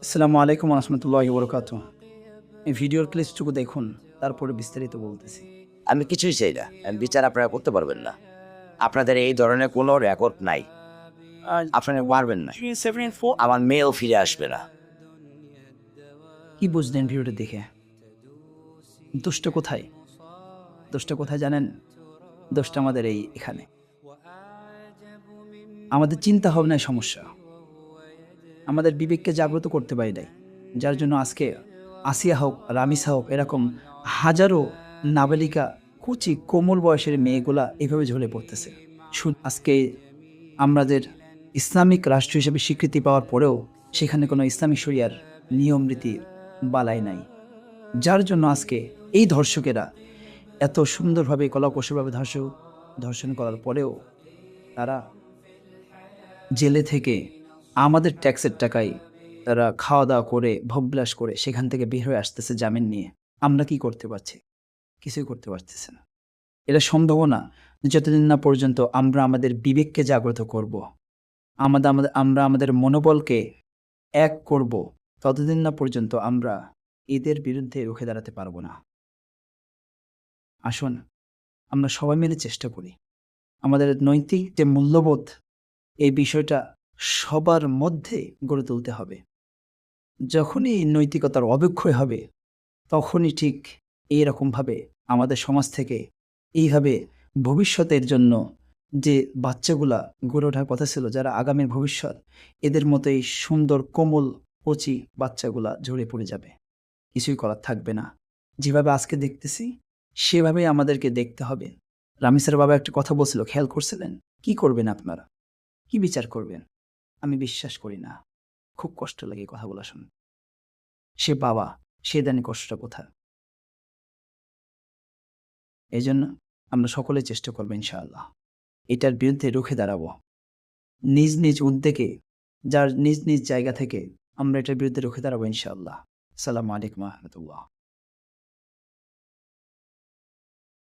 আসসালামু আলাইকুম রহমতুল্লাহি বরকাতুহ। এই ভিডিওর ক্লিপটুকু দেখুন, তারপরে বিস্তারিত বলতেছি। আমি কিছুই চাই না। বিচার আপনারা করতে পারবেন না। আপনাদের এই ধরনের কোনো রেকর্ড নাই। আপনারা পারবেন না। আমার মেয়েও ফিরে আসবে না। কি বুঝলেন ভিডিওটা দেখে? দোষটা কোথায়? দোষটা কোথায় জানেন? দোষটা আমাদের এখানে। আমাদের চিন্তা ভাবনায় সমস্যা। আমাদের বিবেককে জাগ্রত করতে পারি নাই, যার জন্য আজকে আসিয়া হোক, রামিসা হোক, এরকম হাজারো নাবালিকা, কুচি কোমল বয়সের মেয়েগুলা এভাবে ঝরে পড়তেছে। আজকে আমাদের ইসলামিক রাষ্ট্র হিসেবে স্বীকৃতি পাওয়ার পরেও সেখানে কোনো ইসলামিক শরিয়ার নিয়ম রীতি বালাই নাই, যার জন্য আজকে এই ধর্ষকেরা এত সুন্দরভাবে কলাকৌশলভাবে ধর্ষণ করার পরেও তারা জেলে থেকে আমাদের ট্যাক্সের টাকায় তারা খাওয়া দাওয়া করে ভোগবিলাস করে সেখান থেকে বের হয়ে আসতেছে জামিন নিয়ে। আমরা কি করতে পারছি? কিছুই করতে পারতেছে না। এটা সম্ভব না যতদিন না পর্যন্ত আমরা আমাদের বিবেককে জাগ্রত করব, আমরা আমাদের মনোবলকে এক করব, ততদিন না পর্যন্ত আমরা এদের বিরুদ্ধে রুখে দাঁড়াতে পারবো না। আসুন আমরা সবাই মিলে চেষ্টা করি। আমাদের নৈতিক যে মূল্যবোধ, এই বিষয়টা সবার মধ্যে গড়ে তুলতে হবে। যখনই নৈতিকতার অবক্ষয় হবে, তখনই ঠিক এইরকমভাবে আমাদের সমাজ থেকে এইভাবে ভবিষ্যতের জন্য যে বাচ্চাগুলা গড়ে ওঠার কথা ছিল, যারা আগামীর ভবিষ্যৎ, এদের মতোই সুন্দর কোমল কচি বাচ্চাগুলা ঝরে পড়ে যাবে। কিছুই করার থাকবে না। যেভাবে আজকে দেখতেছি সেভাবেই আমাদেরকে দেখতে হবে। রামিসার বাবা একটা কথা বলছিল, খেয়াল করছিলেন? কি করবেন আপনারা? কি বিচার করবেন? আমি বিশ্বাস করি না। খুব কষ্ট লাগে কথাগুলো শুনে। সে বাবা, সে জানে কষ্টটা কোথায়। এই জন্য আমরা সকলে চেষ্টা করবো ইনশাআল্লাহ এটার বিরুদ্ধে রুখে দাঁড়াবো। নিজ নিজ উদ্যোগে, যার নিজ নিজ জায়গা থেকে আমরা এটার বিরুদ্ধে রুখে দাঁড়াবো ইনশাআল্লাহ। আসসালামু আলাইকুম ওয়া রাহমাতুল্লাহ।